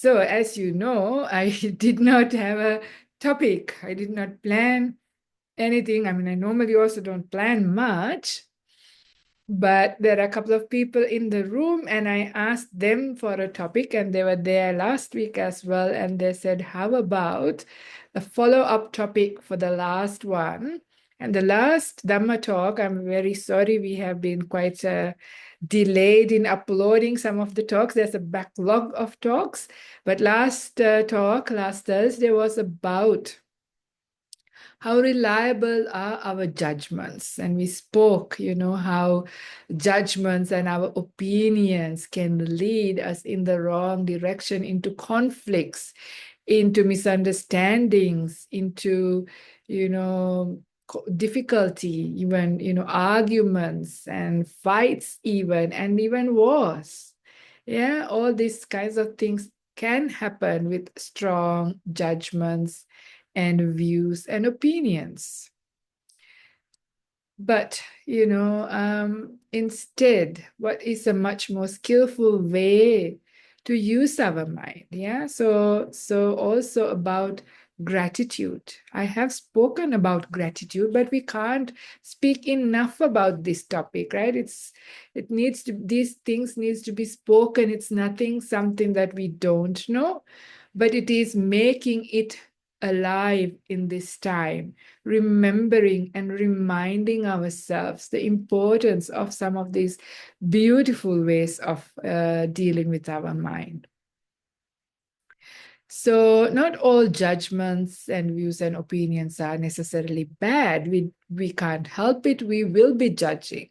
So, as you know, I did not have a topic. I did not plan anything. I mean, I normally also don't plan much, but there are a couple of people in the room, and I asked them for a topic, and they were there last week as well. And they said, how about a follow-up topic for the last one? And the last Dhamma talk, I'm very sorry, we have been quite delayed in uploading some of the talks. There's a backlog of talks, but last talk, last Thursday, was about how reliable are our judgments. And we spoke, how judgments and our opinions can lead us in the wrong direction, into conflicts, into misunderstandings, into, difficulty, even, arguments and fights, and even wars. Yeah, all these kinds of things can happen with strong judgments and views and opinions. But, instead, what is a much more skillful way to use our mind? Yeah. So also about gratitude. I have spoken about gratitude, but we can't speak enough about this topic, right? These things needs to be spoken. It's nothing, something that we don't know, but it is making it alive in this time, remembering and reminding ourselves the importance of some of these beautiful ways of dealing with our mind. So not all judgments and views and opinions are necessarily bad. We can't help it. We will be judging.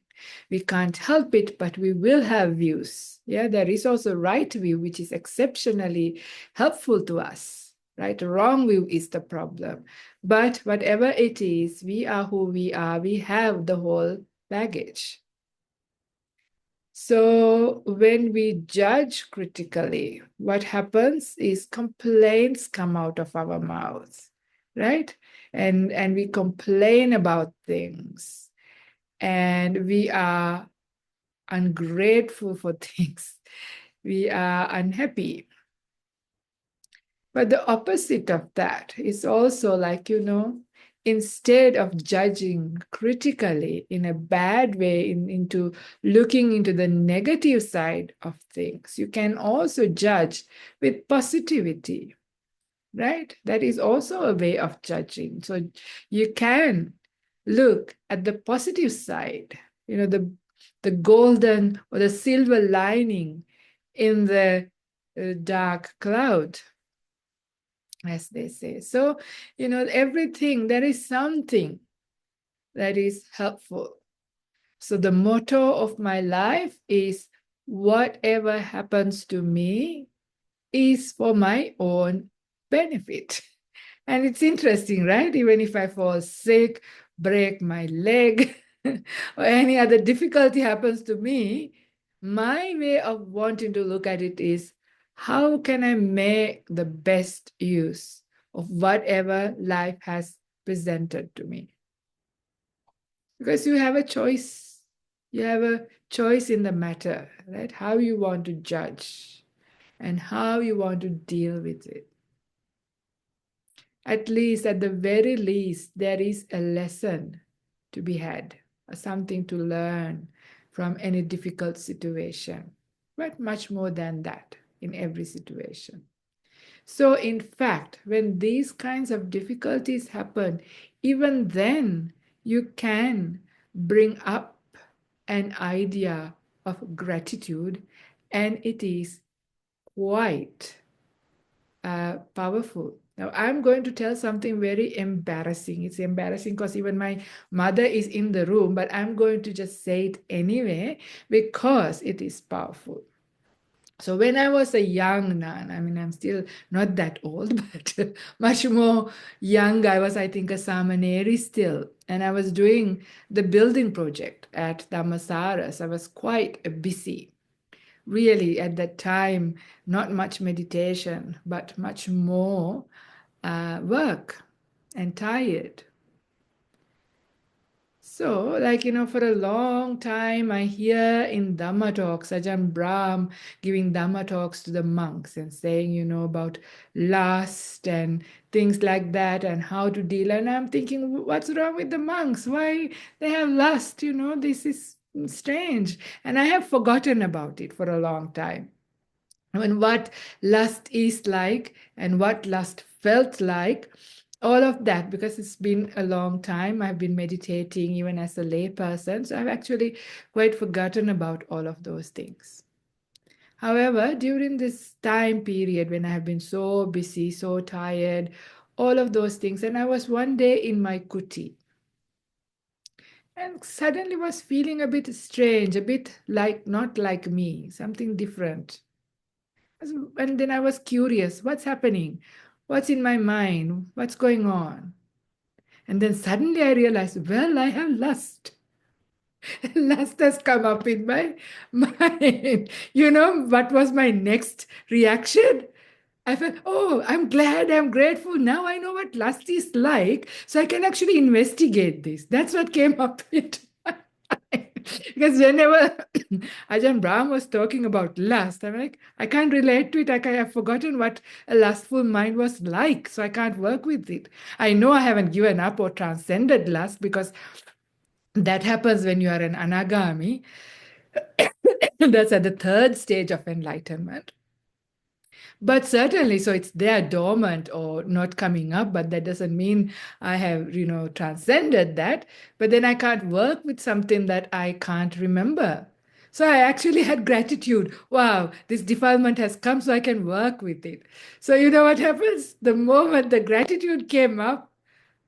We can't help it, but we will have views. Yeah, there is also right view, which is exceptionally helpful to us. Right? The wrong view is the problem. But whatever it is, we are who we are. We have the whole baggage. So when we judge critically, what happens is complaints come out of our mouths, right? And we complain about things, and we are ungrateful for things. We are unhappy. But the opposite of that is also like, instead of judging critically in a bad way, into looking into the negative side of things, you can also judge with positivity, right? That is also a way of judging. So you can look at the positive side, the golden or the silver lining in the dark cloud, as they say. So, everything, there is something that is helpful. So the motto of my life is, whatever happens to me is for my own benefit. And it's interesting, right? Even if I fall sick, break my leg, or any other difficulty happens to me, my way of wanting to look at it is, how can I make the best use of whatever life has presented to me? Because you have a choice. You have a choice in the matter, right? How you want to judge and how you want to deal with it. At least, at the very least, there is a lesson to be had, something to learn from any difficult situation, but much more than that in every situation. So, in fact, when these kinds of difficulties happen, even then you can bring up an idea of gratitude, and it is quite powerful. Now, I'm going to tell something very embarrassing. It's embarrassing because even my mother is in the room, but I'm going to just say it anyway because it is powerful. So when I was a young nun, I mean, I'm still not that old, but much more young. I was, I think, a Samaneri still. And I was doing the building project at Dhammasaras. I was quite busy. Really, at that time, not much meditation, but much more work, and tired. So, like, for a long time, I hear in Dhamma talks, Ajahn Brahm giving Dhamma talks to the monks and saying, about lust and things like that and how to deal. And I'm thinking, what's wrong with the monks? Why they have lust? This is strange. And I have forgotten about it for a long time. And what lust is like and what lust felt like, all of that, because it's been a long time. I've been meditating even as a lay person, so I've actually quite forgotten about all of those things. However, during this time period when I have been so busy, so tired, all of those things, and I was one day in my kuti and suddenly was feeling a bit strange, a bit like not like me, something different. And then I was curious, what's happening? What's in my mind? What's going on? And then suddenly I realized, well, I have lust. Lust has come up in my mind. What was my next reaction? I felt, oh, I'm glad, I'm grateful. Now I know what lust is like, so I can actually investigate this. That's what came up into my mind. Because whenever Ajahn Brahm was talking about lust, I'm like, I can't relate to it. I have forgotten what a lustful mind was like, so I can't work with it. I know I haven't given up or transcended lust because that happens when you are an anagami. That's at the third stage of enlightenment. But certainly, so it's there dormant or not coming up, but that doesn't mean I have, transcended that. But then I can't work with something that I can't remember. So I actually had gratitude. Wow, this defilement has come, so I can work with it. So you know what happens? The moment the gratitude came up,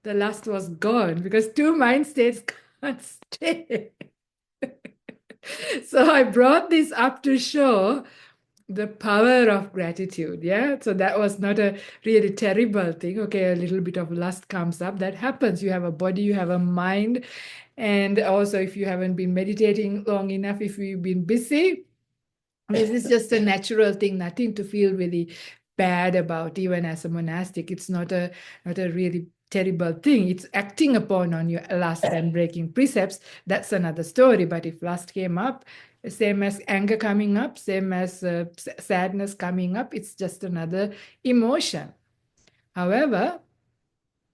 the lust was gone because two mind states can't stay. So I brought this up to show the power of gratitude. Yeah, so that was not a really terrible thing. Okay, a little bit of lust comes up, that happens. You have a body, you have a mind, and also if you haven't been meditating long enough, if you've been busy, this is just a natural thing, nothing to feel really bad about. Even as a monastic, it's not a really terrible thing. It's acting upon on your lust and breaking precepts. That's another story. But if lust came up, same as anger coming up, same as sadness coming up, it's just another emotion. However,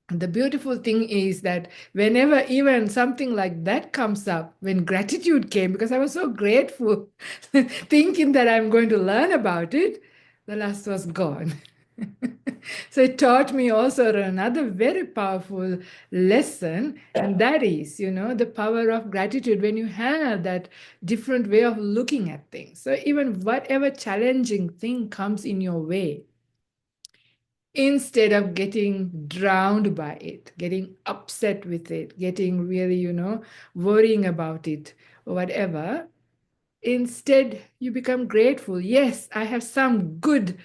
the beautiful thing is that whenever even something like that comes up, when gratitude came, because I was so grateful, thinking that I'm going to learn about it, the lust was gone. So it taught me also another very powerful lesson, and that is, the power of gratitude when you have that different way of looking at things. So even whatever challenging thing comes in your way, instead of getting drowned by it, getting upset with it, getting really, worrying about it or whatever, instead you become grateful. Yes, I have some good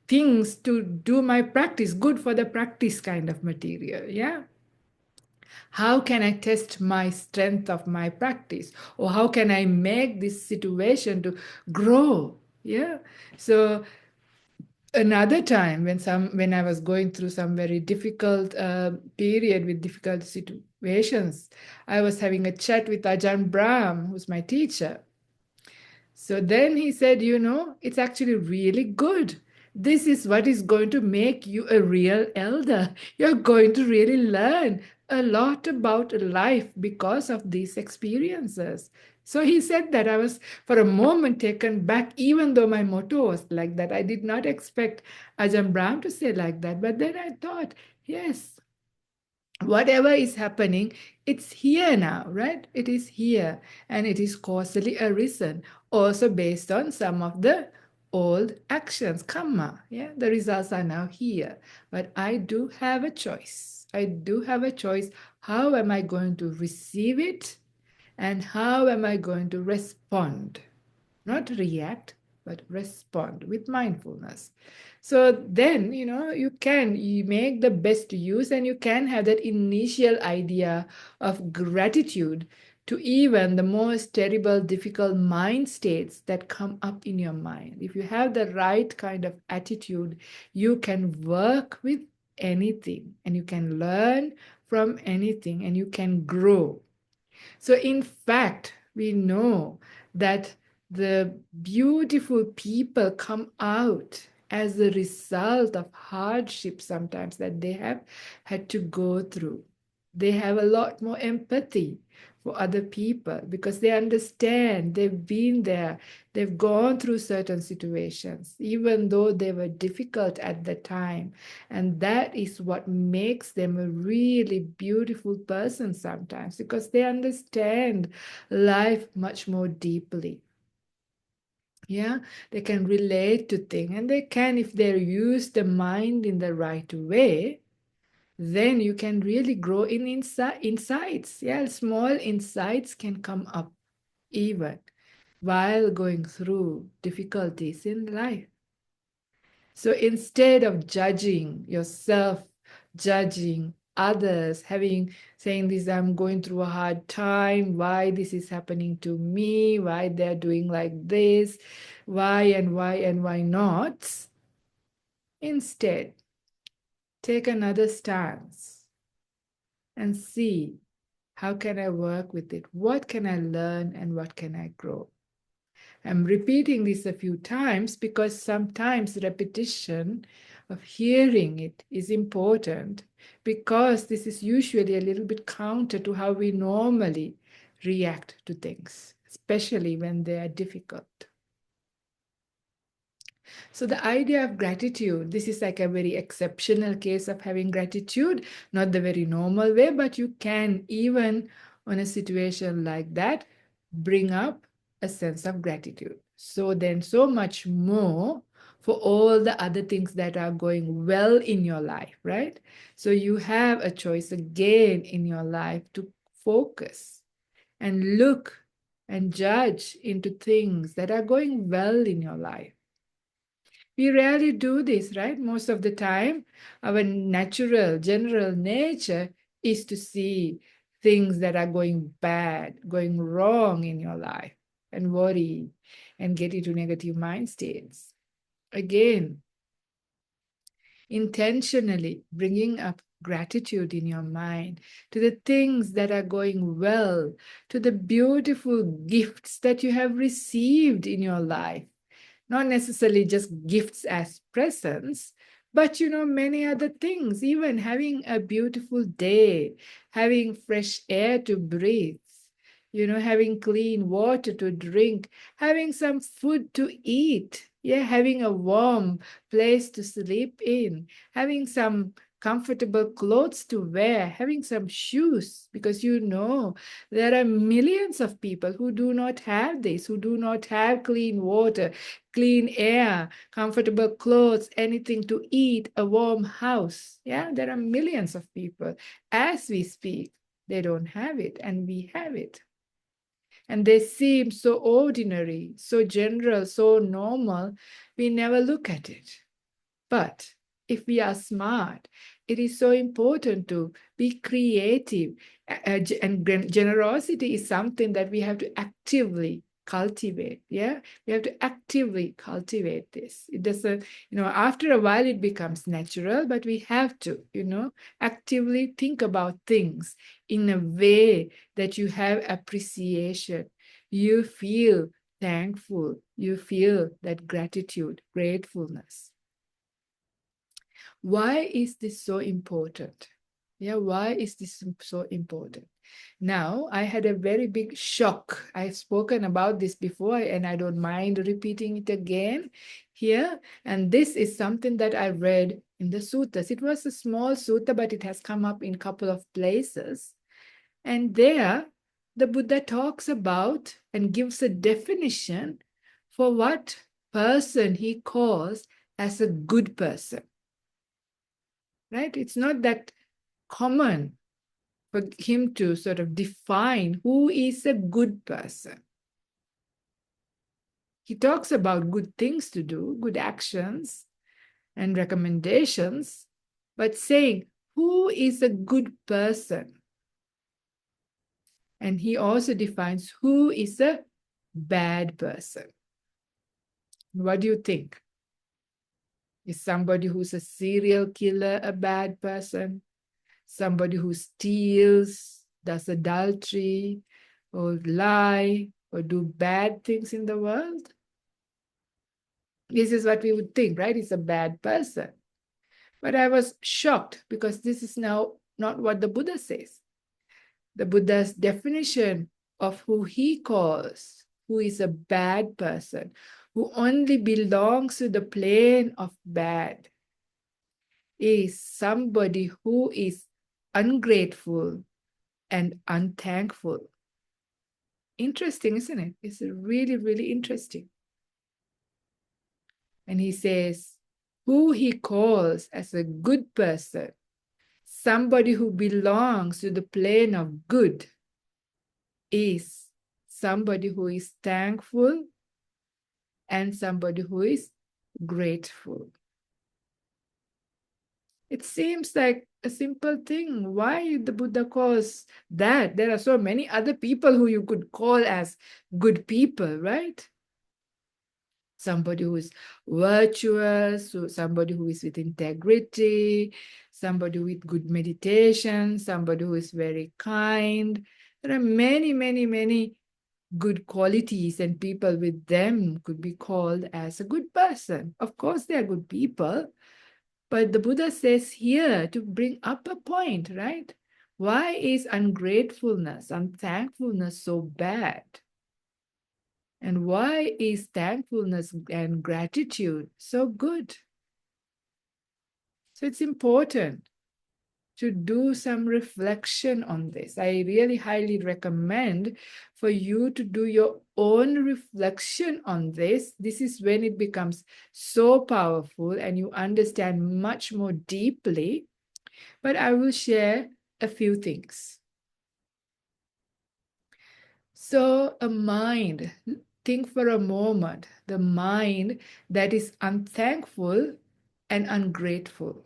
things to do my practice, good for the practice kind of material. Yeah. How can I test my strength of my practice? Or how can I make this situation to grow? Yeah. So another time when I was going through some very difficult period with difficult situations, I was having a chat with Ajahn Brahm, who's my teacher. So then he said, it's actually really good. This is what is going to make you a real elder. You're going to really learn a lot about life because of these experiences. So he said that. I was for a moment taken back, even though my motto was like that. I did not expect Ajahn Brahm to say like that. But then I thought, yes, whatever is happening, it's here now, right? It is here, and it is causally arisen, also based on some of the old actions, karma. Yeah, the results are now here, but I do have a choice. I do have a choice. How am I going to receive it, and how am I going to respond? Not react, but respond with mindfulness. So then, you make the best use, and you can have that initial idea of gratitude to even the most terrible, difficult mind states that come up in your mind. If you have the right kind of attitude, you can work with anything and you can learn from anything and you can grow. So, in fact, we know that the beautiful people come out as a result of hardship sometimes that they have had to go through. They have a lot more empathy for other people because they understand, they've been there, they've gone through certain situations, even though they were difficult at the time. And that is what makes them a really beautiful person sometimes because they understand life much more deeply. Yeah, they can relate to things, and they can, if they use the mind in the right way, then you can really grow in insights. Yeah, small insights can come up even while going through difficulties in life. So instead of judging yourself, judging others, saying this, I'm going through a hard time, why this is happening to me, why they're doing like this, why not? Instead, take another stance and see how can I work with it? What can I learn and what can I grow? I'm repeating this a few times because sometimes repetition of hearing it is important because this is usually a little bit counter to how we normally react to things, especially when they are difficult. So the idea of gratitude, this is like a very exceptional case of having gratitude, not the very normal way, but you can even on a situation like that bring up a sense of gratitude. So then so much more for all the other things that are going well in your life, right? So you have a choice again in your life to focus and look and judge into things that are going well in your life. We rarely do this, right? Most of the time, our natural, general nature is to see things that are going bad, going wrong in your life, and worry and get into negative mind states. Again, intentionally bringing up gratitude in your mind to the things that are going well, to the beautiful gifts that you have received in your life, not necessarily just gifts as presents, but many other things, even having a beautiful day, having fresh air to breathe, having clean water to drink, having some food to eat, yeah, having a warm place to sleep in, having some comfortable clothes to wear, having some shoes, because there are millions of people who do not have this, who do not have clean water, clean air, comfortable clothes, anything to eat, a warm house. Yeah, there are millions of people. As we speak, they don't have it, and we have it. And they seem so ordinary, so general, so normal, we never look at it. But if we are smart, it is so important to be creative. And generosity is something that we have to actively cultivate. Yeah, we have to actively cultivate this. It doesn't, after a while it becomes natural, but we have to, actively think about things in a way that you have appreciation. You feel thankful. You feel that gratitude, gratefulness. Why is this so important? Yeah, why is this so important? Now, I had a very big shock. I've spoken about this before, and I don't mind repeating it again here. And this is something that I read in the suttas. It was a small sutta, but it has come up in a couple of places. And there, the Buddha talks about and gives a definition for what person he calls as a good person. Right? It's not that common for him to sort of define who is a good person. He talks about good things to do, good actions and recommendations, but saying who is a good person. And he also defines who is a bad person. What do you think? Is somebody who's a serial killer a bad person? Somebody who steals, does adultery or lie or do bad things in the world, this is what we would think, right? He's a bad person. But I was shocked because this is now not what the Buddha says. The Buddha's definition of who he calls, who is a bad person, who only belongs to the plane of bad, is somebody who is ungrateful and unthankful. Interesting, isn't it? It's really, really interesting. And he says, who he calls as a good person, somebody who belongs to the plane of good, is somebody who is thankful and somebody who is grateful. It seems like a simple thing. Why the Buddha calls that? There are so many other people who you could call as good people, right? Somebody who is virtuous, somebody who is with integrity, somebody with good meditation, somebody who is very kind. There are many, many, many good qualities, and people with them could be called as a good person. Of course, they are good people, but the Buddha says here to bring up a point, right? Why is ungratefulness, unthankfulness so bad? And why is thankfulness and gratitude so good? So it's important to do some reflection on this. I really highly recommend for you to do your own reflection on this. This is when it becomes so powerful and you understand much more deeply. But I will share a few things. So a mind, think for a moment, the mind that is unthankful and ungrateful.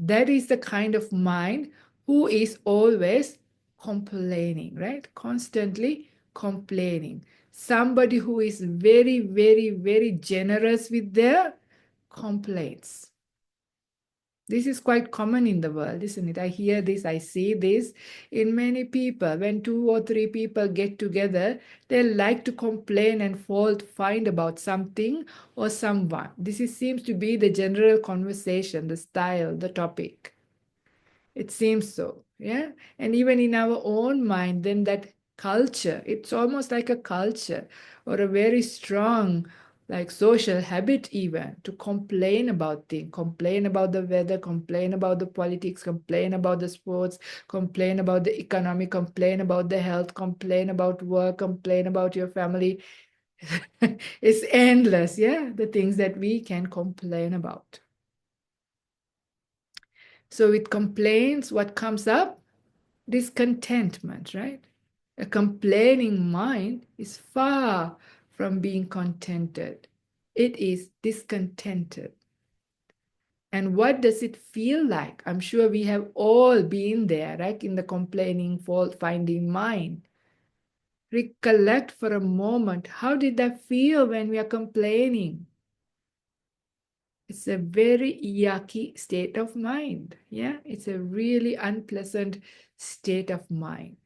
That is the kind of mind who is always complaining, right? Constantly complaining. Somebody who is very, very, very generous with their complaints. This is quite common in the world, isn't it? I hear this, I see this in many people. When 2 or 3 people get together, they like to complain and find about something or someone. Seems to be the general conversation, the style, the topic. It seems so, yeah? And even in our own mind, then that culture, it's almost like a culture or a very strong, like social habit even, to complain about things, complain about the weather, complain about the politics, complain about the sports, complain about the economy, complain about the health, complain about work, complain about your family. It's endless, yeah? The things that we can complain about. So with complaints, what comes up? Discontentment, right? A complaining mind is far from being contented. It is discontented. And what does it feel like? I'm sure we have all been there, right? In the complaining, fault-finding mind. Recollect for a moment, how did that feel when we are complaining? It's a very yucky state of mind. Yeah, it's a really unpleasant state of mind.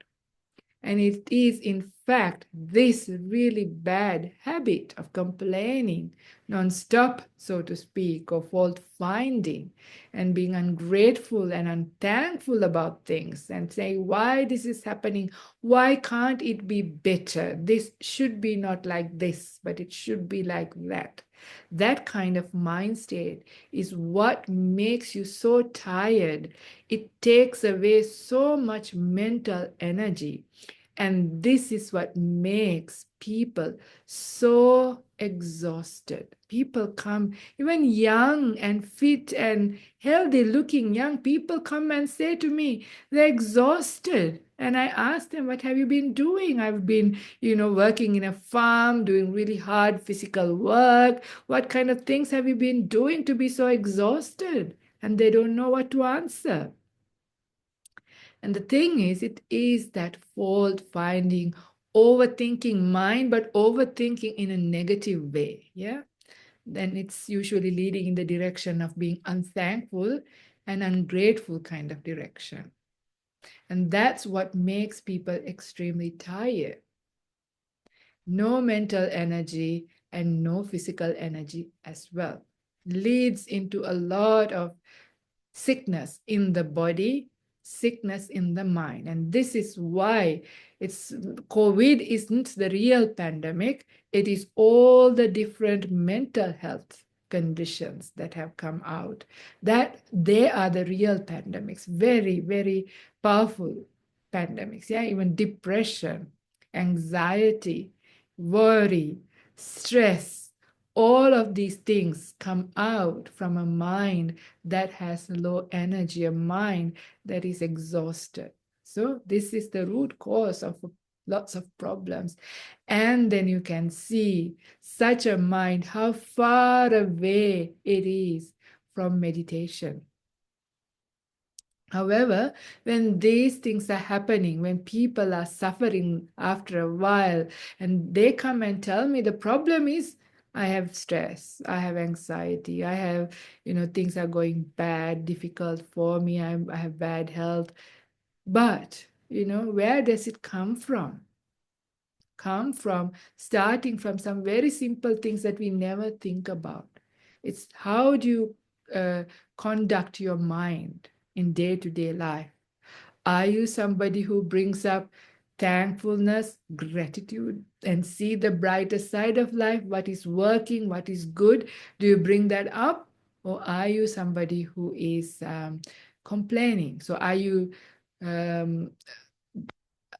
And it is, in fact, this really bad habit of complaining non-stop, so to speak, or fault finding and being ungrateful and unthankful about things and saying, why this is happening? Why can't it be better? This should be not like this, but it should be like that. That kind of mind state is what makes you so tired. It takes away so much mental energy. And this is what makes people so exhausted. People come, even young and fit and healthy looking young people come and say to me, they're exhausted. And I ask them, what have you been doing? I've been, working in a farm, doing really hard physical work. What kind of things have you been doing to be so exhausted? And they don't know what to answer. And the thing is, it is that fault finding, overthinking mind, but overthinking in a negative way. Yeah. Then it's usually leading in the direction of being unthankful and ungrateful kind of direction. And that's what makes people extremely tired. No mental energy and no physical energy as well. Leads into a lot of sickness in the body, sickness in the mind. And this is why it's COVID isn't the real pandemic. It is all the different mental health conditions that have come out, that they are the real pandemics, very, very powerful pandemics. Yeah, even depression, anxiety, worry, stress, all of these things come out from a mind that has low energy, a mind that is exhausted. So this is the root cause of lots of problems. And then you can see such a mind, how far away it is from meditation. However, when these things are happening, when people are suffering after a while, and they come and tell me the problem is I have stress, I have anxiety, I have, things are going bad, difficult for me, I have bad health. But, where does it come from? Come from starting from some very simple things that we never think about. It's how do you conduct your mind in day-to-day life? Are you somebody who brings up thankfulness, gratitude, and see the brighter side of life, what is working, what is good? Do you bring that up? Or are you somebody who is complaining? So um,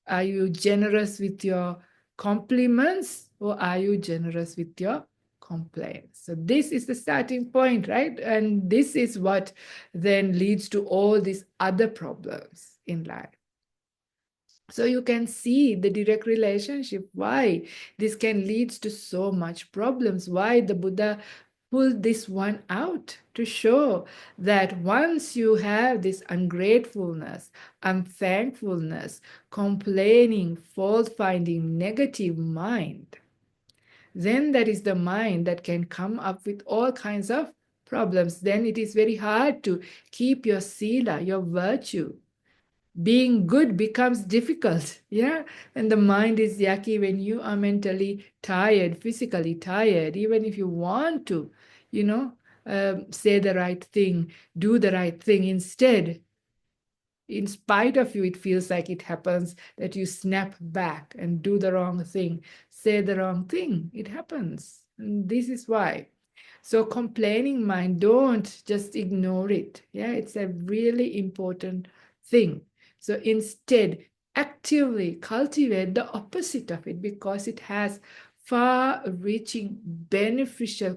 are you generous with your compliments, or are you generous with your complaints? So this is the starting point, right? And this is what then leads to all these other problems in life. So you can see the direct relationship, why this can lead to so much problems, why the Buddha pulled this one out to show that once you have this ungratefulness, unthankfulness, complaining, fault-finding, negative mind, then that is the mind that can come up with all kinds of problems. Then it is very hard to keep your sila, your virtue. Being good becomes difficult. Yeah, and the mind is yucky when you are mentally tired, physically tired, even if you want to, you know say the right thing, do the right thing. Instead, in spite of you, it feels like it happens that you snap back and do the wrong thing, say the wrong thing. It happens, and this is why. So complaining mind, don't just ignore it. Yeah, it's a really important thing. So instead, actively cultivate the opposite of it, because it has far-reaching beneficial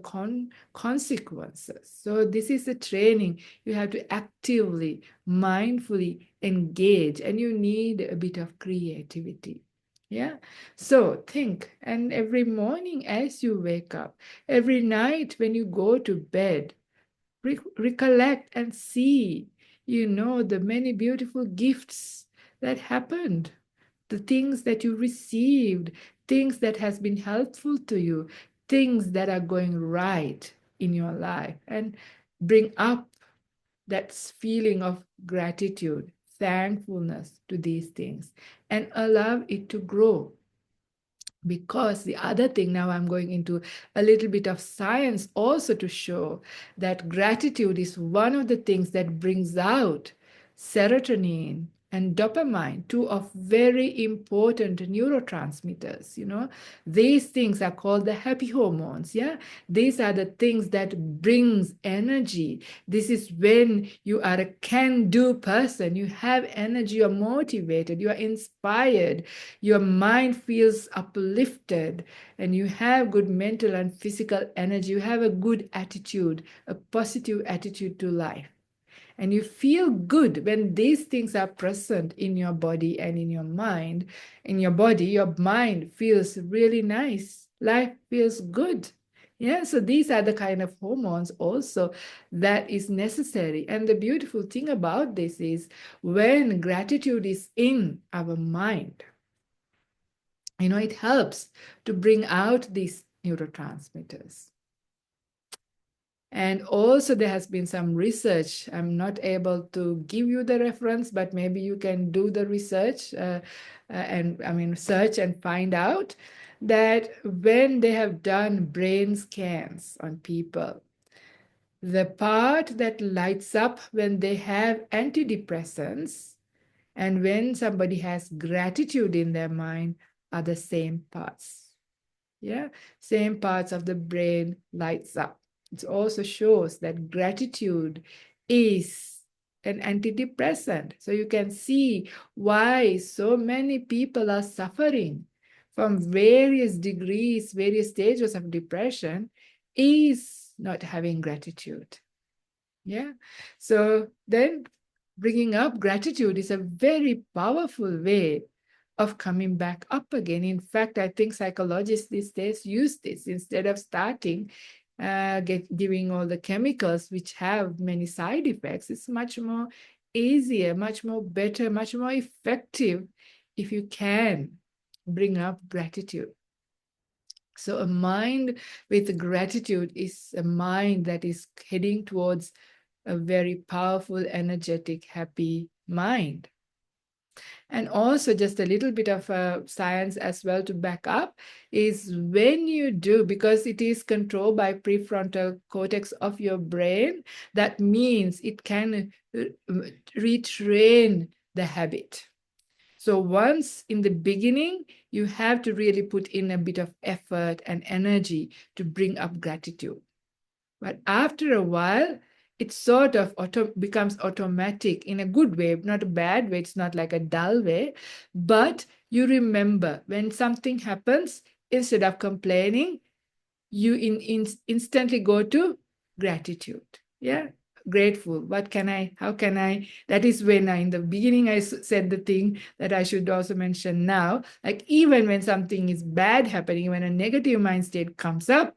consequences. So this is a training. You have to actively, mindfully engage, and you need a bit of creativity. Yeah. So think, and every morning as you wake up, every night when you go to bed, recollect and see, the many beautiful gifts that happened, the things that you received, things that has been helpful to you, things that are going right in your life, and bring up that feeling of gratitude, thankfulness to these things, and allow it to grow. Because the other thing, now I'm going into a little bit of science also to show that gratitude is one of the things that brings out serotonin and dopamine, two of very important neurotransmitters. These things are called the happy hormones. Yeah, these are the things that brings energy. This is when you are a can-do person. You have energy, you're motivated, you are inspired, your mind feels uplifted, and you have good mental and physical energy. You have a good attitude, a positive attitude to life. And you feel good when these things are present in your body and in your mind. In your body, your mind feels really nice. Life feels good. Yeah, so these are the kind of hormones also that is necessary. And the beautiful thing about this is when gratitude is in our mind, it helps to bring out these neurotransmitters. And also there has been some research. I'm not able to give you the reference, but maybe you can do the research and I mean search and find out that when they have done brain scans on people, the part that lights up when they have antidepressants and when somebody has gratitude in their mind are the same parts. Yeah, same parts of the brain lights up. It also shows that gratitude is an antidepressant. So you can see why so many people are suffering from various degrees, various stages of depression is not having gratitude. Yeah. So then bringing up gratitude is a very powerful way of coming back up again. In fact, I think psychologists these days use this instead of starting giving all the chemicals which have many side effects. It's much more easier, much more better, much more effective if you can bring up gratitude. So a mind with gratitude is a mind that is heading towards a very powerful, energetic, happy mind. And also just a little bit of science as well to back up is when you do, because it is controlled by prefrontal cortex of your brain, that means it can retrain the habit. So once in the beginning, you have to really put in a bit of effort and energy to bring up gratitude. But after a while, it sort of becomes automatic in a good way, not a bad way. It's not like a dull way. But you remember when something happens, instead of complaining, you instantly go to gratitude. Yeah, grateful. What can I, how can I? That is when in the beginning I said the thing that I should also mention now. Like even when something is bad happening, when a negative mind state comes up,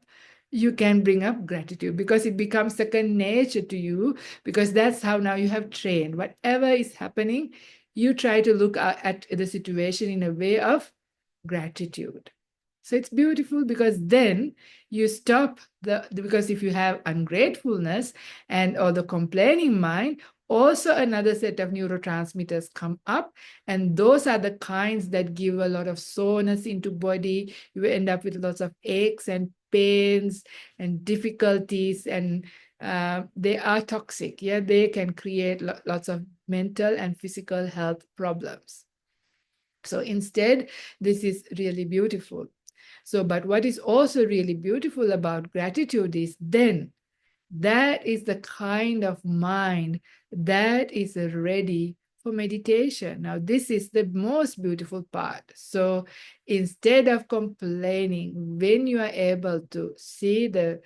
you can bring up gratitude because it becomes second nature to you, because that's how now you have trained. Whatever is happening, you try to look at the situation in a way of gratitude. So it's beautiful because then you stop because if you have ungratefulness and or the complaining mind, also another set of neurotransmitters come up, and those are the kinds that give a lot of soreness into body. You end up with lots of aches and pains and difficulties, and they are toxic. Yeah, they can create lots of mental and physical health problems. So instead, this is really beautiful. So, but what is also really beautiful about gratitude is then that is the kind of mind that is ready for meditation. Now, this is the most beautiful part. So, instead of complaining, when you are able to see the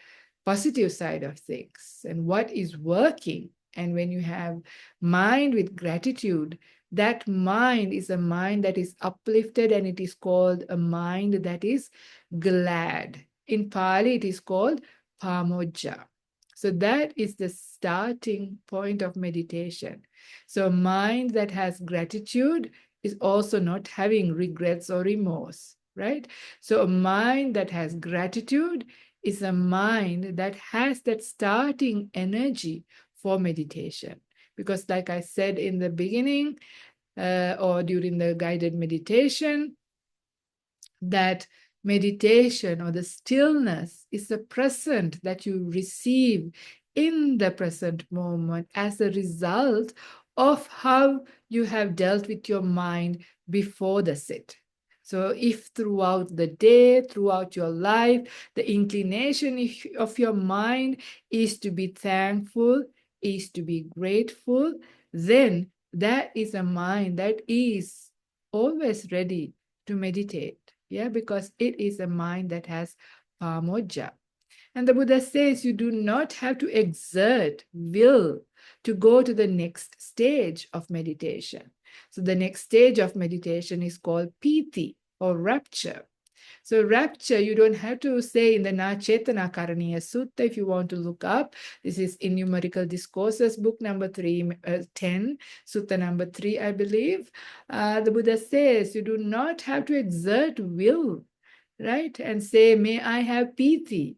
positive side of things and what is working, and when you have mind with gratitude, that mind is a mind that is uplifted, and it is called a mind that is glad. In Pali, it is called pamoja. So that is the starting point of meditation. So a mind that has gratitude is also not having regrets or remorse, right? So a mind that has gratitude is a mind that has that starting energy for meditation. Because like I said in the beginning or during the guided meditation, that meditation or the stillness is the present that you receive in the present moment as a result of how you have dealt with your mind before the sit. So if throughout the day, throughout your life, the inclination of your mind is to be thankful, is to be grateful, then that is a mind that is always ready to meditate. Yeah, because it is a mind that has pamoja. And the Buddha says you do not have to exert will to go to the next stage of meditation. So the next stage of meditation is called piti or rapture. So rapture, you don't have to say in the Nachetana Karaniya Sutta if you want to look up. This is in Numerical Discourses, book number 10, Sutta number 3, I believe. The Buddha says you do not have to exert will, right? And say, may I have piti.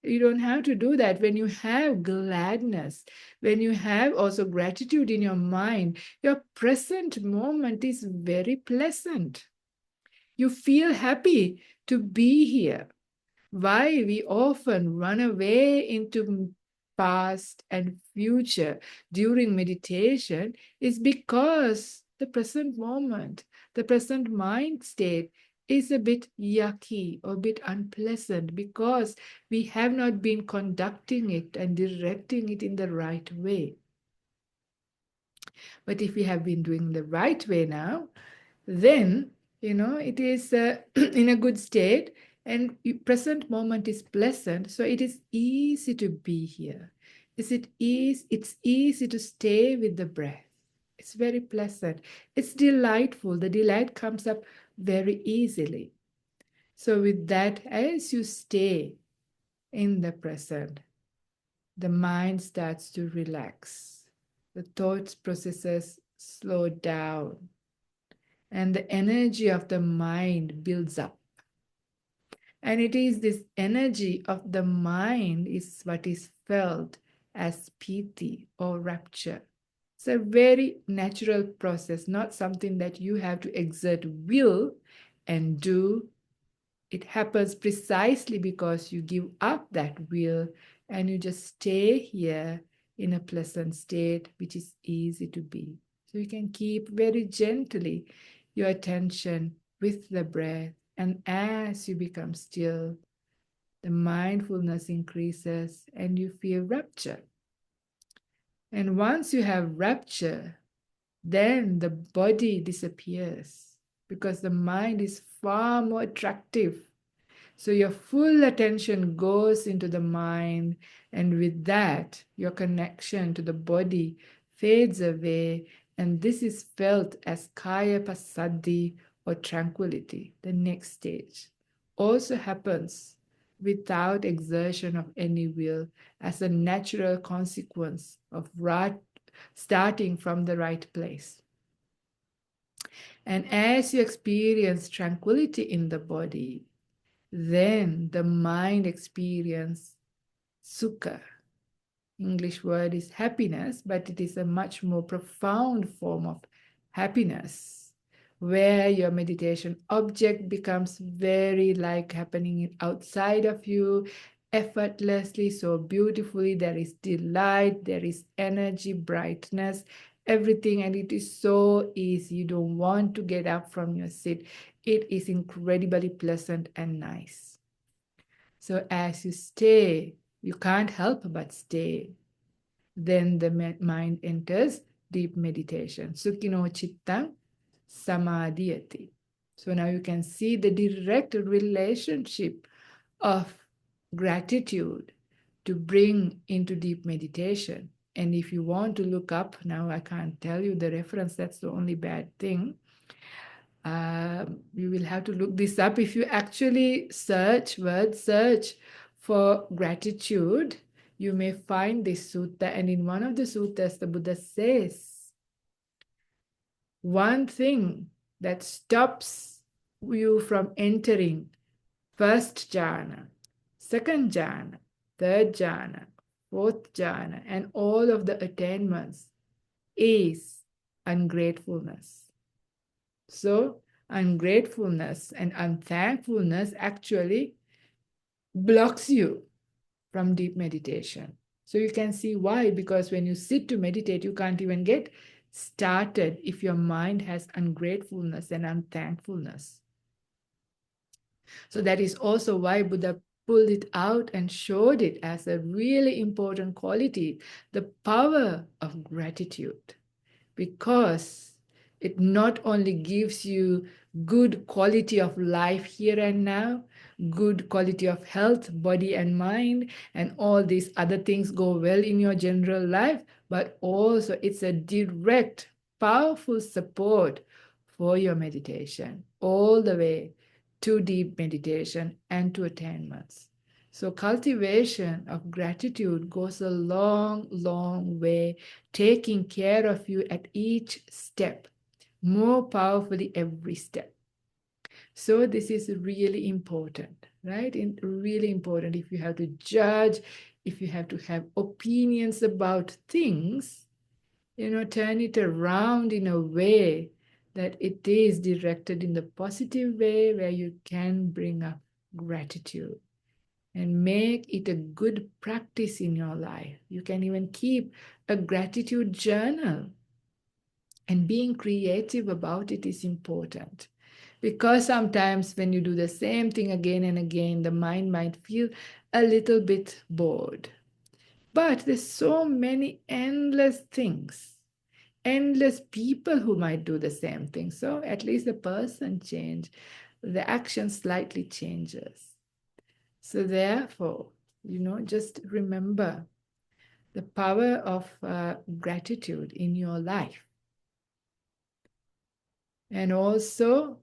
You don't have to do that. When you have gladness, when you have also gratitude in your mind, your present moment is very pleasant. You feel happy to be here. Why we often run away into past and future during meditation is because the present moment, the present mind state is a bit yucky or a bit unpleasant because we have not been conducting it and directing it in the right way. But if we have been doing the right way now, then it is in a good state, and present moment is pleasant, so it is easy to be here. It's easy to stay with the breath. It's very pleasant. It's delightful. The delight comes up very easily. So with that, as you stay in the present, the mind starts to relax. The thoughts processes slow down, and the energy of the mind builds up. And it is this energy of the mind is what is felt as piti or rapture. It's a very natural process, not something that you have to exert will and do. It happens precisely because you give up that will and you just stay here in a pleasant state, which is easy to be. So you can keep very gently your attention with the breath. And as you become still, the mindfulness increases and you feel rapture. And once you have rapture, then the body disappears because the mind is far more attractive. So your full attention goes into the mind, and with that, your connection to the body fades away, and this is felt as kaya passaddhi or tranquility, the next stage. Also happens without exertion of any will as a natural consequence of starting from the right place. And as you experience tranquility in the body, then the mind experience sukha. English word is happiness, but it is a much more profound form of happiness, where your meditation object becomes very like happening outside of you, effortlessly, so beautifully. There is delight, there is energy, brightness, everything, and it is so easy. You don't want to get up from your seat. It is incredibly pleasant and nice. So as you stay, you can't help but stay. Then the mind enters deep meditation. Sukhino chittang samadhiyati. So now you can see the direct relationship of gratitude to bring into deep meditation. And if you want to look up, now I can't tell you the reference, that's the only bad thing. You will have to look this up. If you actually search for gratitude, you may find this sutta. And in one of the suttas, the Buddha says, one thing that stops you from entering first jhana, second jhana, third jhana, fourth jhana, and all of the attainments is ungratefulness. So ungratefulness and unthankfulness actually blocks you from deep meditation. So you can see why, because when you sit to meditate, you can't even get started if your mind has ungratefulness and unthankfulness. So that is also why Buddha pulled it out and showed it as a really important quality, the power of gratitude, because it not only gives you good quality of life here and now, good quality of health, body and mind, and all these other things go well in your general life, but also it's a direct, powerful support for your meditation, all the way to deep meditation and to attainments. So cultivation of gratitude goes a long, long way, taking care of you at each step, more powerfully every step. So this is really important. right? And really important. If you have to judge, if you have to have opinions about things, turn it around in a way that it is directed in the positive way where you can bring up gratitude and make it a good practice in your life. You can even keep a gratitude journal, and being creative about it is important. Because sometimes when you do the same thing again and again, the mind might feel a little bit bored. But there's so many endless things, endless people who might do the same thing. So at least the person change, the action slightly changes. So therefore, just remember the power of gratitude in your life. And also,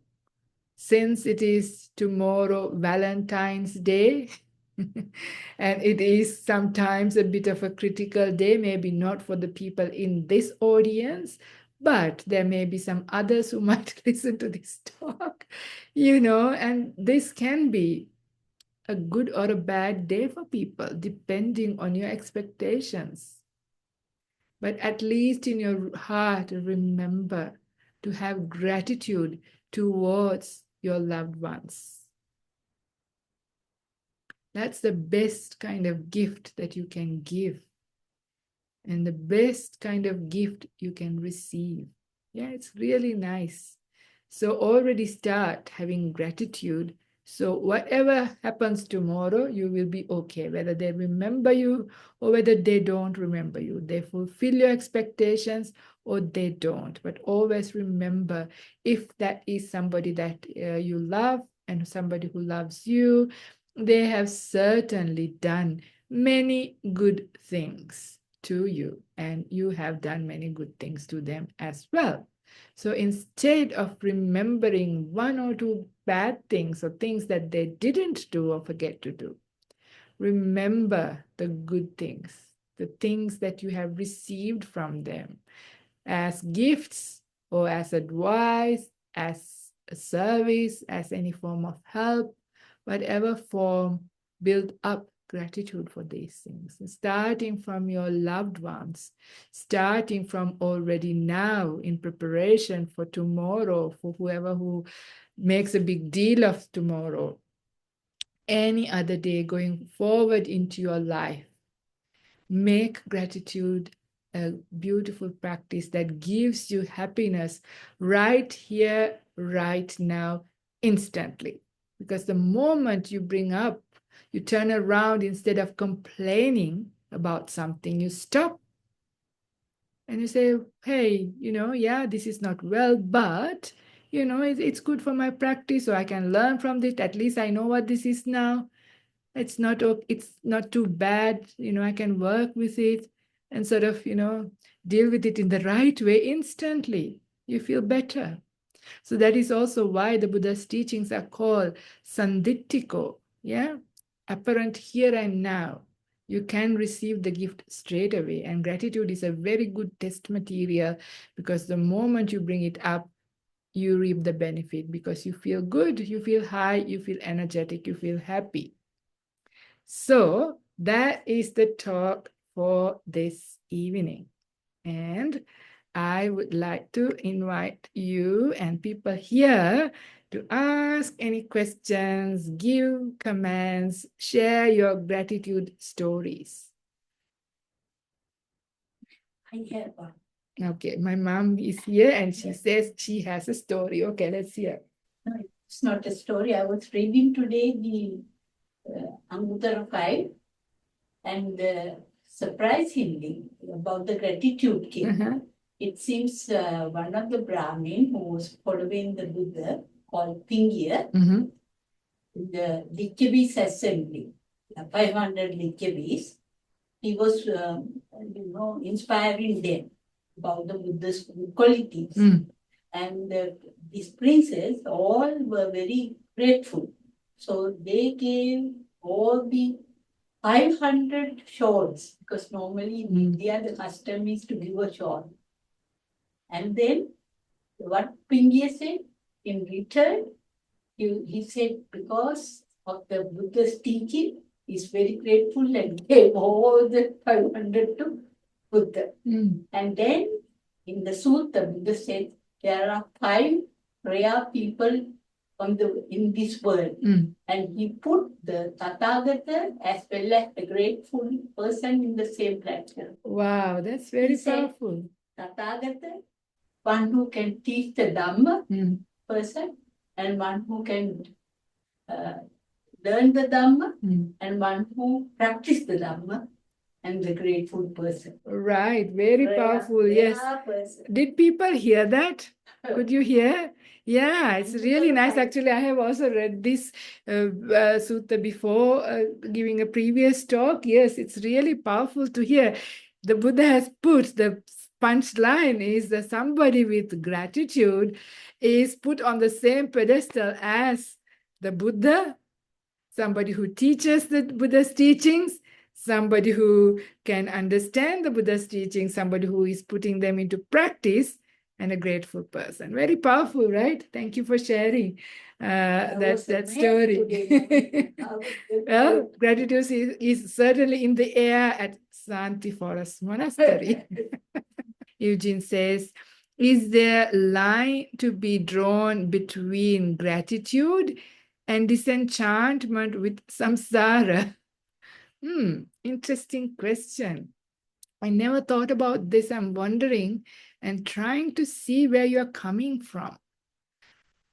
since it is tomorrow Valentine's Day, and it is sometimes a bit of a critical day, maybe not for the people in this audience, but there may be some others who might listen to this talk, and this can be a good or a bad day for people, depending on your expectations. But at least in your heart, remember to have gratitude towards your loved ones. That's the best kind of gift that you can give, and the best kind of gift you can receive. Yeah, it's really nice. So already start having gratitude. So whatever happens tomorrow, you will be okay, whether they remember you or whether they don't remember you. They fulfill your expectations or they don't. But always remember, if that is somebody that you love and somebody who loves you, they have certainly done many good things to you, and you have done many good things to them as well. So instead of remembering one or two bad things or things that they didn't do or forget to do, remember the good things, the things that you have received from them as gifts or as advice, as a service, as any form of help, whatever form. Build up gratitude for these things, starting from your loved ones, starting from already now in preparation for tomorrow, for whoever who makes a big deal of tomorrow, any other day going forward into your life. Make gratitude a beautiful practice that gives you happiness right here, right now, instantly. Because the moment you bring up, you turn around, instead of complaining about something, you stop and you say, hey, yeah, this is not well, but, it's good for my practice, so I can learn from this. At least I know what this is now. It's not too bad. I can work with it and sort of, deal with it in the right way instantly. You feel better. So that is also why the Buddha's teachings are called sanditthiko. Yeah, apparent here and now. You can receive the gift straight away, and gratitude is a very good test material, because the moment you bring it up, you reap the benefit, because you feel good, you feel high, you feel energetic, you feel happy. So that is the talk for this evening. And I would like to invite you and people here to ask any questions, give comments, share your gratitude stories. I have one. Okay, my mom is here and she says she has a story. Okay, let's hear. No, it's not a story. I was reading today the Anguttara 5, and surprisingly about the gratitude king. It seems one of the Brahmin who was following the Buddha, called Pingya, the Likhabis assembly, 500 Likhabis, he was, inspiring them about the Buddha's qualities. And these princes all were very grateful. So they gave all the 500 shawls, because normally in India the custom is to give a shawl. And then what Pingya said in return, he said, because of the Buddha's teaching, is very grateful and gave all the 500 to Buddha. And then in the Sutta, Buddha said there are 5 rare people in this world. And he put the Tathagata as well as the grateful person in the same platform. Wow, that's very powerful. Tathagata, one who can teach the Dhamma person, and one who can learn the Dhamma, and one who practice the Dhamma, and the grateful person. Right, very powerful, yes. Person. Did people hear that? Could you hear? Yeah, it's really nice. Actually, I have also read this sutta before giving a previous talk. Yes, it's really powerful to hear. The Buddha has put the punchline is that somebody with gratitude is put on the same pedestal as the Buddha, somebody who teaches the Buddha's teachings, somebody who can understand the Buddha's teachings, somebody who is putting them into practice, and a grateful person. Very powerful, right? Thank you for sharing that story. Well, gratitude is certainly in the air at Santi Forest Monastery. Eugene says, is there a line to be drawn between gratitude and disenchantment with samsara? Interesting question. I never thought about this. I'm wondering and trying to see where you're coming from.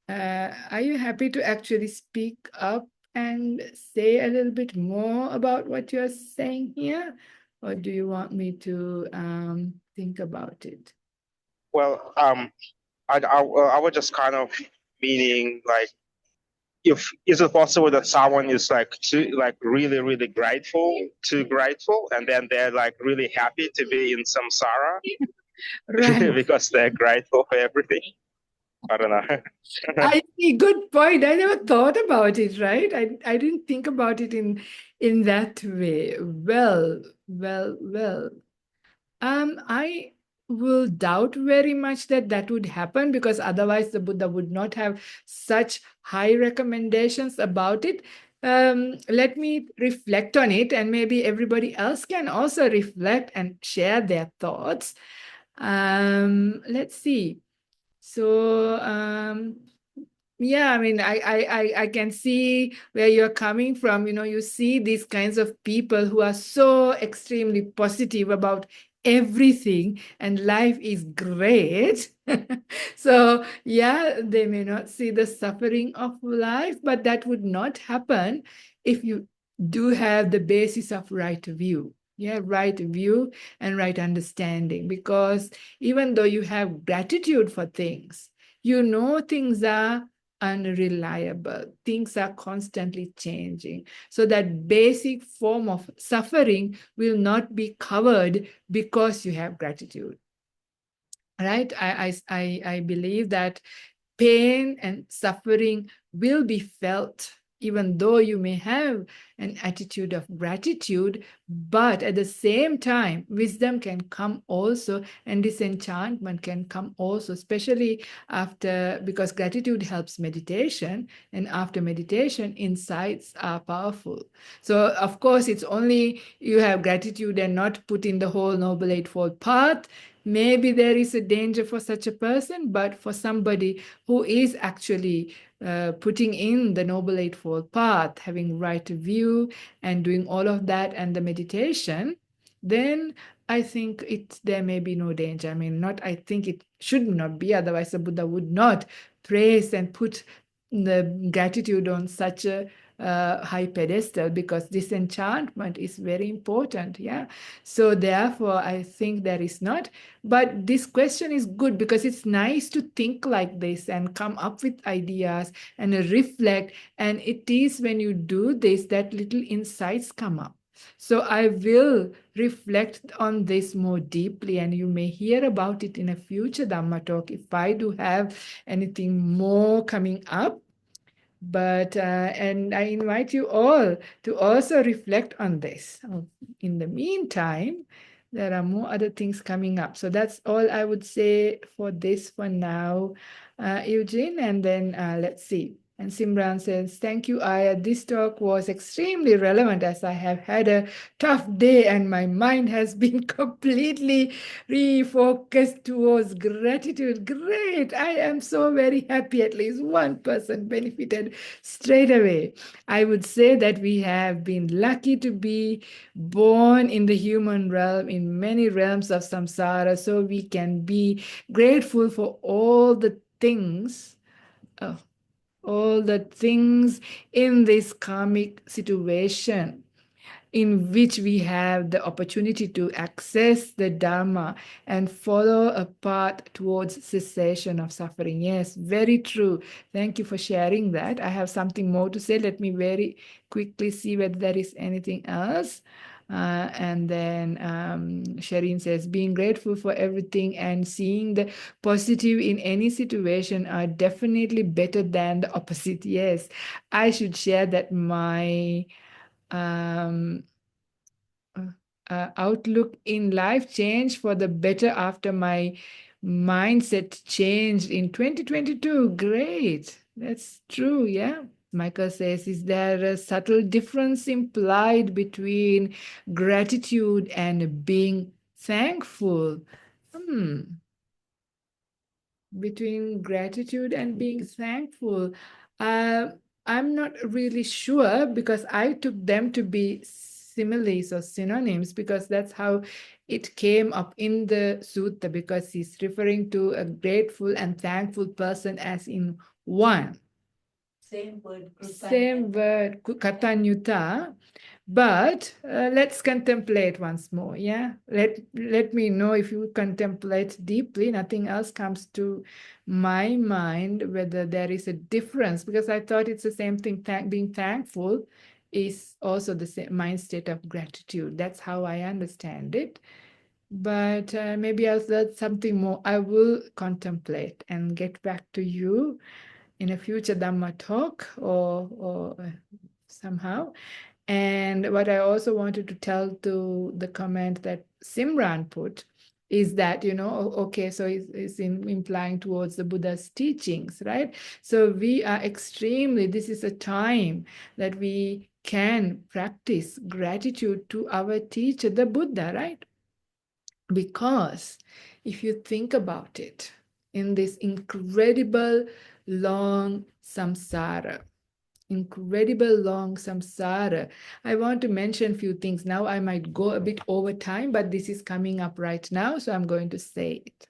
Are you happy to actually speak up and say a little bit more about what you're saying here? Or do you want me to think about it? Well, I was just kind of meaning like, if is it possible that someone is like really really grateful, and then they're like really happy to be in samsara, Right. because they're grateful for everything. I don't know. I see. Good point. I never thought about it, right? I didn't think about it in that way. Well. I will doubt very much that would happen, because otherwise the Buddha would not have such high recommendations about it. Let me reflect on it, and maybe everybody else can also reflect and share their thoughts. Let's see. So, yeah, I mean, I can see where you're coming from. You know, you see these kinds of people who are so extremely positive about everything and life is great. So, yeah, they may not see the suffering of life, but that would not happen if you do have the basis of right view. Yeah, right view and right understanding. Because even though you have gratitude for things, you know things are unreliable. Things are constantly changing. So that basic form of suffering will not be covered because you have gratitude. Right? I believe that pain and suffering will be felt even though you may have an attitude of gratitude, but at the same time, wisdom can come also, and disenchantment can come also, especially because gratitude helps meditation, and after meditation, insights are powerful. So, of course, it's only you have gratitude and not put in the whole Noble Eightfold Path. Maybe there is a danger for such a person, but for somebody who is actually putting in the Noble Eightfold Path, having right view and doing all of that and the meditation, then I think there may be no danger. I mean, I think it should not be, otherwise the Buddha would not praise and put the gratitude on such a high pedestal, because disenchantment is very important. Yeah. So therefore, I think there is not. But this question is good, because it's nice to think like this and come up with ideas and reflect. And it is when you do this that little insights come up. So I will reflect on this more deeply, and you may hear about it in a future Dhamma talk if I do have anything more coming up. But and I invite you all to also reflect on this. In the meantime, there are more other things coming up. So that's all I would say for this for now, Eugene. And then let's see. And Simran says, thank you, Ayya. This talk was extremely relevant as I have had a tough day and my mind has been completely refocused towards gratitude. Great. I am so very happy. At least one person benefited straight away. I would say that we have been lucky to be born in the human realm, in many realms of samsara, so we can be grateful for all the things. Oh, all the things in this karmic situation in which we have the opportunity to access the Dharma and follow a path towards cessation of suffering. Yes, very true. Thank you for sharing that. I have something more to say. Let me very quickly see whether there is anything else. And then Shireen says, being grateful for everything and seeing the positive in any situation are definitely better than the opposite. Yes, I should share that my um, outlook in life changed for the better after my mindset changed in 2022. Great. That's true. Yeah. Michael says, is there a subtle difference implied between gratitude and being thankful? Hmm. Between gratitude and being thankful. Uh, I'm not really sure because I took them to be similes or synonyms because that's how it came up in the sutta, because he's referring to a grateful and thankful person as in one. Same word. Same word, katanyuta. But let's contemplate once more. Yeah, let me know if you contemplate deeply. Nothing else comes to my mind whether there is a difference, because I thought it's the same thing. Being thankful is also the same mind state of gratitude. That's how I understand it. But maybe I'll learn something more. I will contemplate and get back to you in a future Dhamma talk or somehow. And what I also wanted to tell to the comment that Simran put is that, okay, so it's implying towards the Buddha's teachings, right? So this is a time that we can practice gratitude to our teacher, the Buddha, right? Because if you think about it, in this incredible long samsara, I want to mention a few things. Now I might go a bit over time, but this is coming up right now, so I'm going to say it.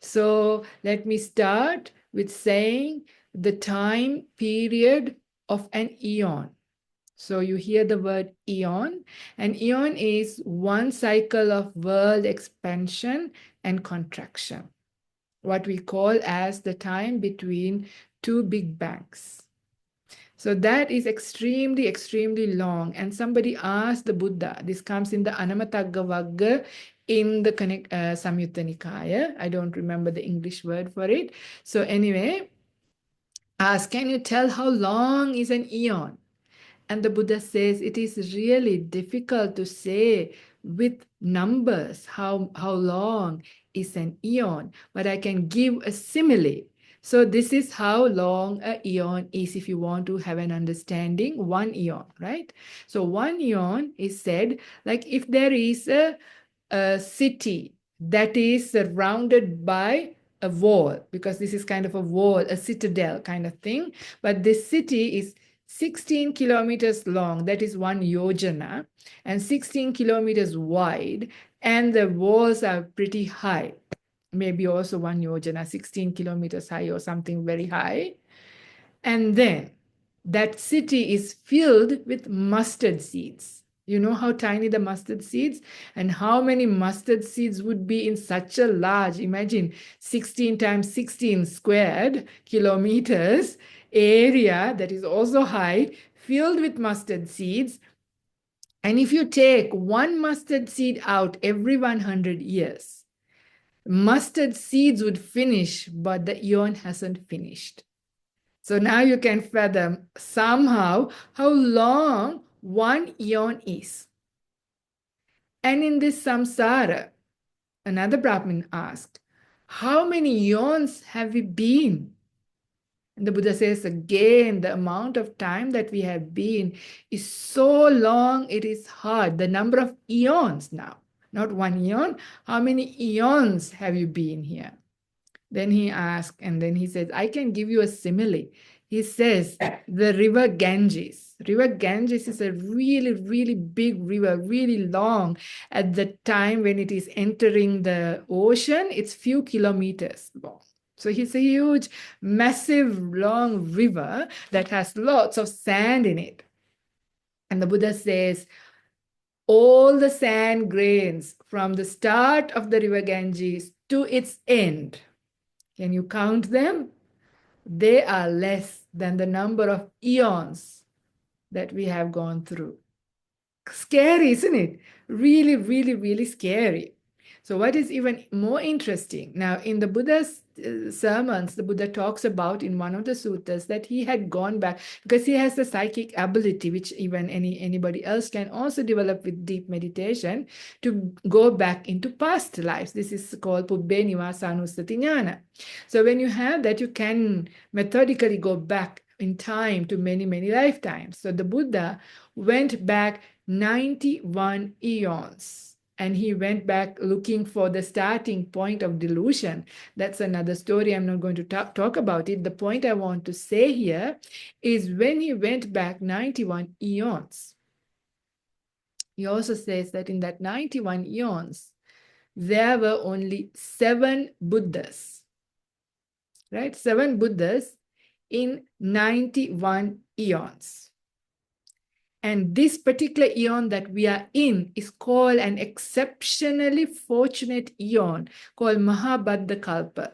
So let me start with saying the time period of an eon. So you hear the word eon. An eon is one cycle of world expansion and contraction, what we call as the time between two big bangs. So that is extremely, extremely long. And somebody asked the Buddha, this comes in the Anamatagga Vagga in the Samyutta Nikaya. I don't remember the English word for it. So anyway, ask, can you tell how long is an eon? And the Buddha says it is really difficult to say with numbers how long is an eon, but I can give a simile. So this is how long an eon is if you want to have an understanding. One eon, right? So one eon is said like if there is a city that is surrounded by a wall, because this is kind of a wall, a citadel kind of thing, but this city is 16 kilometers long, that is one yojana, and 16 kilometers wide, and the walls are pretty high, maybe also one yojana, 16 kilometers high or something very high. And then that city is filled with mustard seeds. You know how tiny the mustard seeds, and how many mustard seeds would be in such a large, imagine 16 times 16 squared kilometers area that is also high, filled with mustard seeds. And if you take one mustard seed out every 100 years, mustard seeds would finish, but the eon hasn't finished. So now you can fathom somehow how long one eon is. And in this samsara, another Brahmin asked, how many eons have we been? And the Buddha says again, the amount of time that we have been is so long, it is hard. The number of eons now, not one eon. How many eons have you been here? Then he asked, and then he says, I can give you a simile. He says, the river Ganges. River Ganges is a really, really big river, really long. At the time when it is entering the ocean, it's few kilometers long. So it's a huge, massive, long river that has lots of sand in it. And the Buddha says, all the sand grains from the start of the river Ganges to its end, can you count them? They are less than the number of eons that we have gone through. Scary, isn't it? Really, really, really scary. So what is even more interesting, now in the Buddha's sermons, the Buddha talks about in one of the suttas that he had gone back because he has the psychic ability, which even anybody else can also develop with deep meditation, to go back into past lives. This is called Pubbē Nivāsānussati Ñāna. So when you have that, you can methodically go back in time to many, many lifetimes. So the Buddha went back 91 eons. And he went back looking for the starting point of delusion. That's another story. I'm not going to talk about it. The point I want to say here is when he went back 91 eons, he also says that in that 91 eons, there were only 7 Buddhas, right? 7 Buddhas in 91 eons. And this particular eon that we are in is called an exceptionally fortunate eon called Mahabhaddha Kalpa,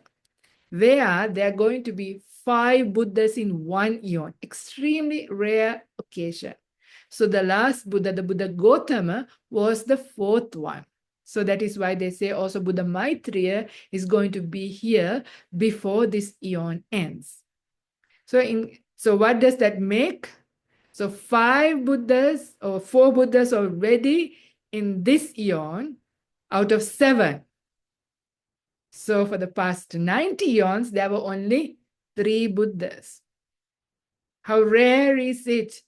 where there are going to be 5 Buddhas in one eon, extremely rare occasion. So the last Buddha, the Buddha Gautama, was the 4th one. So that is why they say also Buddha Maitreya is going to be here before this eon ends. So what does that make? So 5 Buddhas or 4 Buddhas already in this eon out of 7. So for the past 90 eons, there were only 3 Buddhas. How rare is it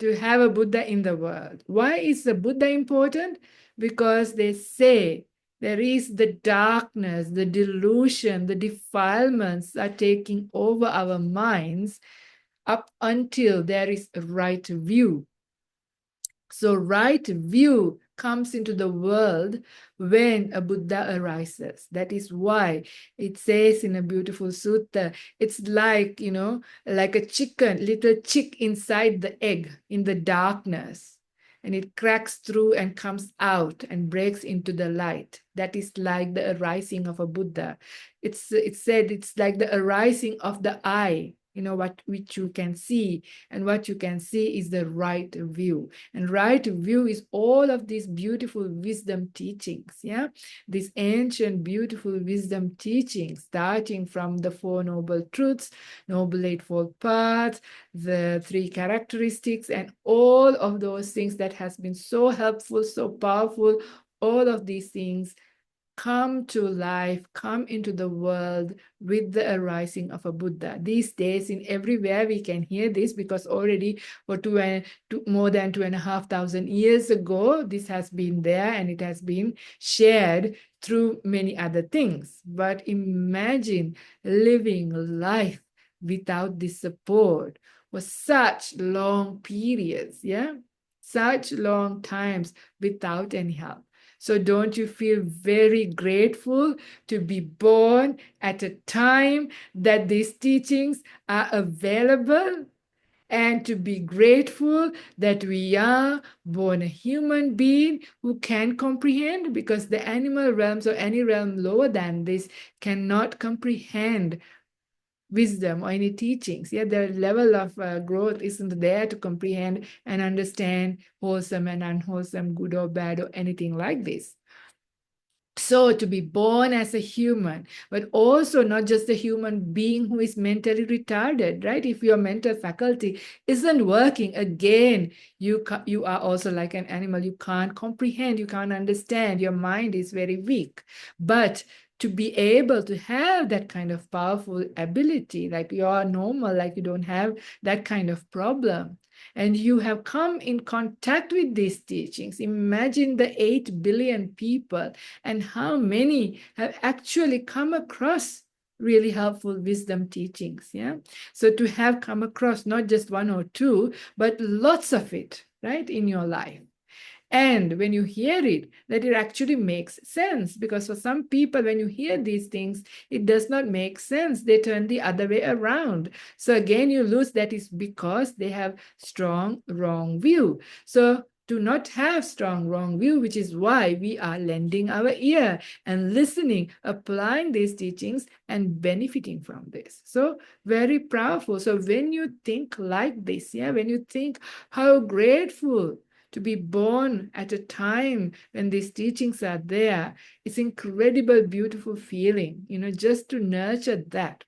to have a Buddha in the world? Why is the Buddha important? Because they say there is the darkness, the delusion, the defilements are taking over our minds up until there is a right view. So right view comes into the world when a Buddha arises. That is why it says in a beautiful sutta, it's like, like a chicken, little chick inside the egg in the darkness. And it cracks through and comes out and breaks into the light. That is like the arising of a Buddha. It's said it's like the arising of the eye, which you can see, and what you can see is the right view. And right view is all of these beautiful wisdom teachings, these ancient beautiful wisdom teachings, starting from the 4 noble truths, noble eightfold paths, the 3 characteristics, and all of those things that has been so helpful, so powerful. All of these things come to life, come into the world with the arising of a Buddha. These days, in everywhere we can hear this, because already for more than 2,500 years ago, this has been there and it has been shared through many other things. But imagine living life without this support for such long periods, such long times without any help. So don't you feel very grateful to be born at a time that these teachings are available? And to be grateful that we are born a human being who can comprehend, because the animal realms or any realm lower than this cannot comprehend wisdom or any teachings. The level of growth isn't there to comprehend and understand wholesome and unwholesome, good or bad, or anything like this. So to be born as a human, but also not just a human being who is mentally retarded, right? If your mental faculty isn't working, again, you are also like an animal. You can't comprehend, you can't understand. Your mind is very weak. But to be able to have that kind of powerful ability, like you are normal, like you don't have that kind of problem, and you have come in contact with these teachings. Imagine the 8 billion people and how many have actually come across really helpful wisdom teachings. Yeah. So to have come across not just one or two, but lots of it, right, in your life. And when you hear it, that it actually makes sense. Because for some people, when you hear these things, it does not make sense. They turn the other way around. So again, you lose. That is because they have strong wrong view. So to not have strong wrong view, which is why we are lending our ear and listening, applying these teachings and benefiting from this. So very powerful. So when you think like this, yeah, when you think how grateful to be born at a time when these teachings are there, it's incredible, beautiful feeling, just to nurture that.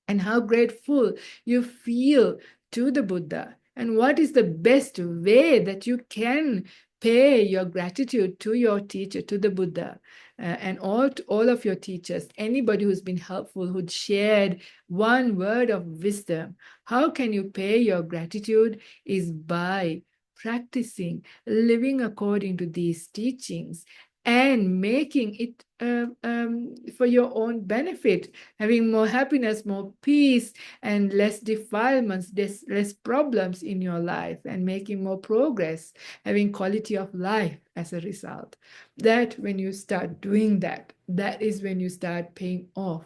And how grateful you feel to the Buddha. And what is the best way that you can pay your gratitude to your teacher, to the Buddha, and all of your teachers, anybody who's been helpful, who shared one word of wisdom. How can you pay your gratitude is by practicing, living according to these teachings, and making it for your own benefit, having more happiness, more peace, and less defilements, less problems in your life, and making more progress, having quality of life as a result. That when you start doing that, that is when you start paying off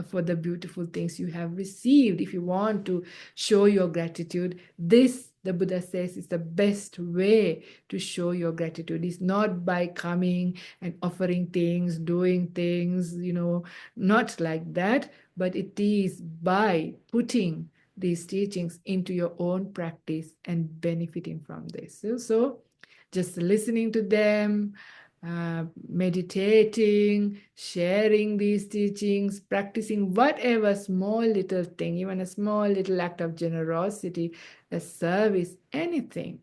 for the beautiful things you have received. If you want to show your gratitude, this, the Buddha says, is the best way to show your gratitude. It's not by coming and offering things, doing things, not like that, but it is by putting these teachings into your own practice and benefiting from this. So just listening to them, meditating, sharing these teachings, practicing whatever small little thing, even a small little act of generosity, a service, anything,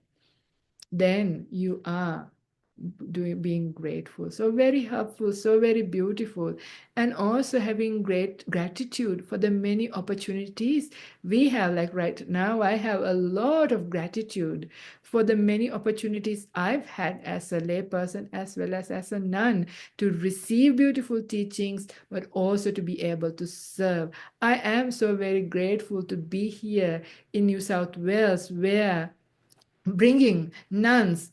then you are being grateful. So very helpful, so very beautiful. And also having great gratitude for the many opportunities we have. Like right now, I have a lot of gratitude for the many opportunities I've had as a layperson as well as a nun to receive beautiful teachings, but also to be able to serve. I am so very grateful to be here in New South Wales, where bringing nuns,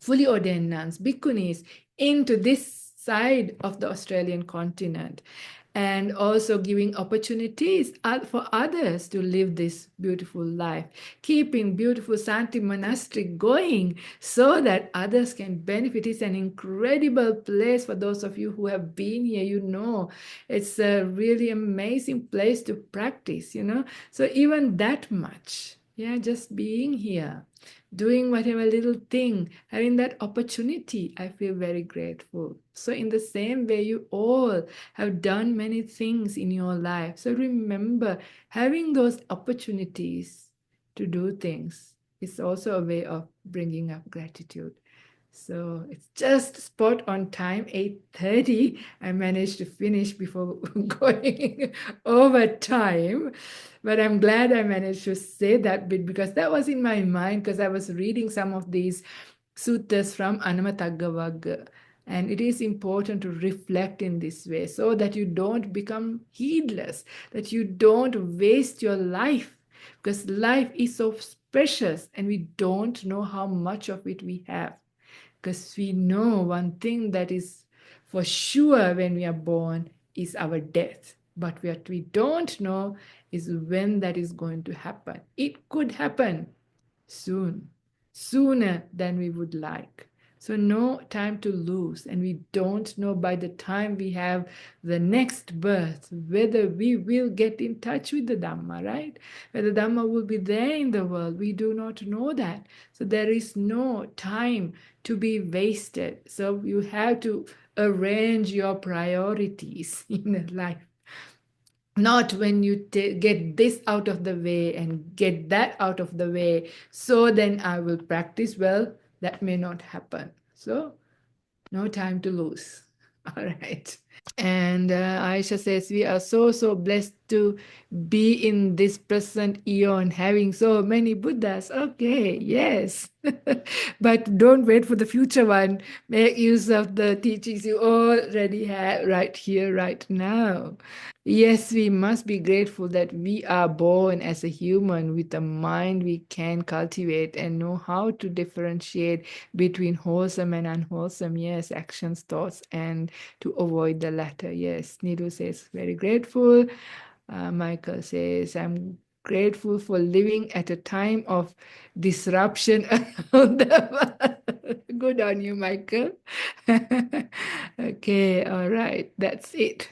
fully ordained nuns, bhikkhunis, into this side of the Australian continent, and also giving opportunities for others to live this beautiful life, keeping beautiful Santi Monastery going so that others can benefit. It's an incredible place. For those of you who have been here, it's a really amazing place to practice, So even that much, yeah, just being here, doing whatever little thing, having that opportunity, I feel very grateful. So in the same way, you all have done many things in your life. So remember, having those opportunities to do things is also a way of bringing up gratitude. So it's just spot on time, 8:30. I managed to finish before going over time. But I'm glad I managed to say that bit, because that was in my mind, because I was reading some of these suttas from Anamataggavagga. And it is important to reflect in this way so that you don't become heedless, that you don't waste your life, because life is so precious and we don't know how much of it we have. Because we know one thing that is for sure when we are born is our death. But what we don't know is when that is going to happen. It could happen soon, sooner than we would like. So no time to lose. And we don't know by the time we have the next birth whether we will get in touch with the Dhamma, right? Whether Dhamma will be there in the world. We do not know that. So there is no time to be wasted. So you have to arrange your priorities in life. Not when you get this out of the way and get that out of the way, so then I will practice. Well, that may not happen. So no time to lose. All right. And Aisha says, we are so blessed to be in this present eon, having so many Buddhas. Okay, yes. But don't wait for the future one. Make use of the teachings you already have right here, right now. Yes, we must be grateful that we are born as a human with a mind we can cultivate and know how to differentiate between wholesome and unwholesome, yes, actions, thoughts, and to avoid the latter. Yes, Nidu says, very grateful. Michael says, I'm grateful for living at a time of disruption around the world. Good on you, Michael. Okay, all right, that's it.